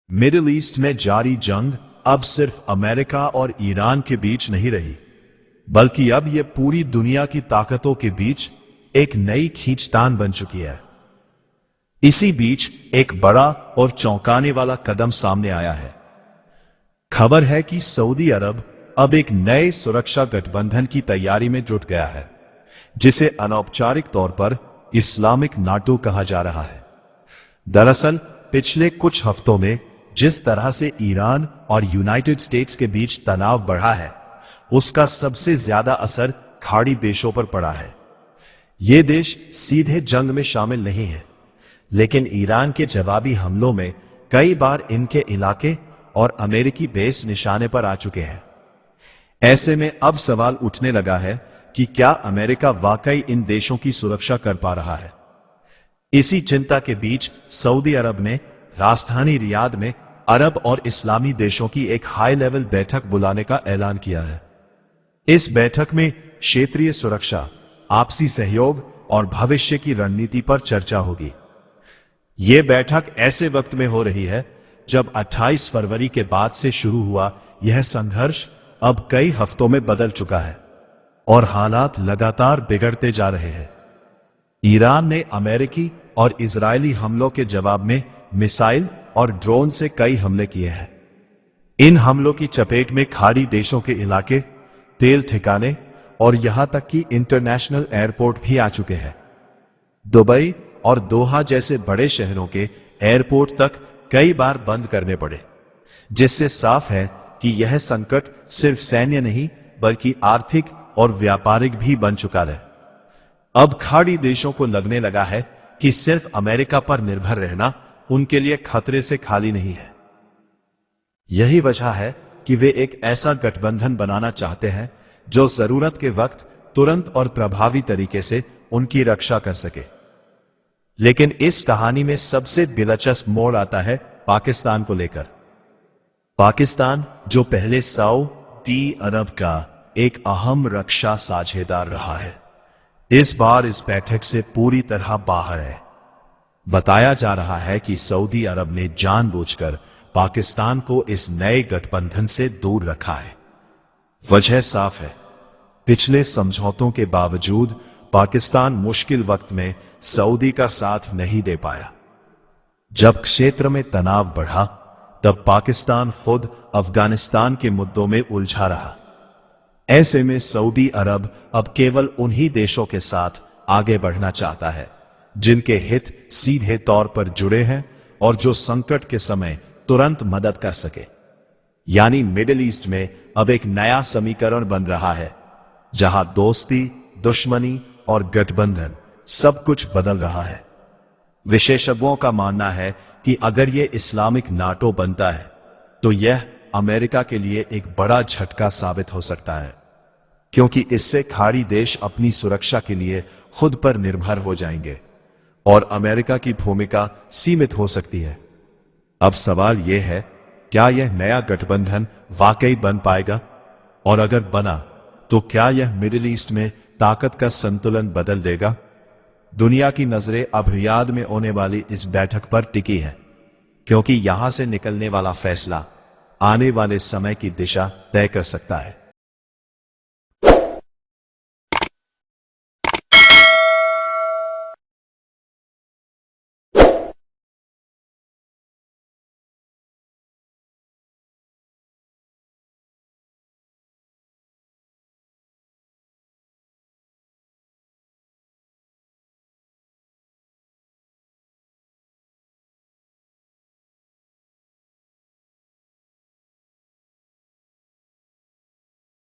Middle east में जारी जंग अब सिर्फ अमेरिका और ईरान के बीच नहीं रही, बल्कि अब यह पूरी दुनिया की ताकतों के बीच एक नई खींचतान बन चुकी है। इसी बीच एक बड़ा और चौंकाने वाला कदम सामने आया है। खबर है कि सऊदी अरब अब एक नए सुरक्षा गठबंधन की तैयारी में जुट गया है, जिसे अनौपचारिक तौर पर इस्लामिक नाटो कहा जा रहा है। दरअसल पिछले कुछ हफ्तों में जिस तरह से ईरान और यूनाइटेड स्टेट्स के बीच तनाव बढ़ा है, उसका सबसे ज्यादा असर खाड़ी देशों पर पड़ा है। ये देश सीधे जंग में शामिल नहीं है, लेकिन ईरान के जवाबी हमलों में कई बार इनके इलाके और अमेरिकी बेस निशाने पर आ चुके हैं। ऐसे में अब सवाल उठने लगा है कि क्या अमेरिका वाकई इन देशों की सुरक्षा कर पा रहा है। इसी चिंता के बीच सऊदी अरब ने राजधानी रियाद में अरब और इस्लामी देशों की एक हाई लेवल बैठक बुलाने का ऐलान किया है। इस बैठक में क्षेत्रीय सुरक्षा, आपसी सहयोग और भविष्य की रणनीति पर चर्चा होगी। यह बैठक ऐसे वक्त में हो रही है जब 28 फरवरी के बाद से शुरू हुआ यह संघर्ष अब कई हफ्तों में बदल चुका है और हालात लगातार बिगड़ते जा रहे हैं। ईरान ने अमेरिकी और इजरायली हमलों के जवाब में मिसाइल और ड्रोन से कई हमले किए हैं। इन हमलों की चपेट में खाड़ी देशों के इलाके, तेल ठिकाने और यहां तक कि इंटरनेशनल एयरपोर्ट भी आ चुके हैं। दुबई और दोहा जैसे बड़े शहरों के एयरपोर्ट तक कई बार बंद करने पड़े, जिससे साफ है कि यह संकट सिर्फ सैन्य नहीं बल्कि आर्थिक और व्यापारिक भी बन चुका है। अब खाड़ी देशों को लगने लगा है कि सिर्फ अमेरिका पर निर्भर रहना उनके लिए खतरे से खाली नहीं है। यही वजह है कि वे एक ऐसा गठबंधन बनाना चाहते हैं जो जरूरत के वक्त तुरंत और प्रभावी तरीके से उनकी रक्षा कर सके। लेकिन इस कहानी में सबसे दिलचस्प मोड़ आता है पाकिस्तान को लेकर। पाकिस्तान, जो पहले सऊदी अरब का एक अहम रक्षा साझेदार रहा है, इस बार इस बैठक से पूरी तरह बाहर है। बताया जा रहा है कि सऊदी अरब ने जानबूझकर पाकिस्तान को इस नए गठबंधन से दूर रखा है। वजह साफ है, पिछले समझौतों के बावजूद पाकिस्तान मुश्किल वक्त में सऊदी का साथ नहीं दे पाया। जब क्षेत्र में तनाव बढ़ा, तब पाकिस्तान खुद अफगानिस्तान के मुद्दों में उलझा रहा। ऐसे में सऊदी अरब अब केवल उन्हीं देशों के साथ आगे बढ़ना चाहता है जिनके हित सीधे तौर पर जुड़े हैं और जो संकट के समय तुरंत मदद कर सके। यानी मिडिल ईस्ट में अब एक नया समीकरण बन रहा है, जहां दोस्ती, दुश्मनी और गठबंधन सब कुछ बदल रहा है। विशेषज्ञों का मानना है कि अगर यह इस्लामिक नाटो बनता है तो यह अमेरिका के लिए एक बड़ा झटका साबित हो सकता है, क्योंकि इससे खाड़ी देश अपनी सुरक्षा के लिए खुद पर निर्भर हो जाएंगे और अमेरिका की भूमिका सीमित हो सकती है। अब सवाल यह है, क्या यह नया गठबंधन वाकई बन पाएगा? और अगर बना तो क्या यह मिडिल ईस्ट में ताकत का संतुलन बदल देगा? दुनिया की नजरें अब रियाद में होने वाली इस बैठक पर टिकी है, क्योंकि यहां से निकलने वाला फैसला आने वाले समय की दिशा तय कर सकता है।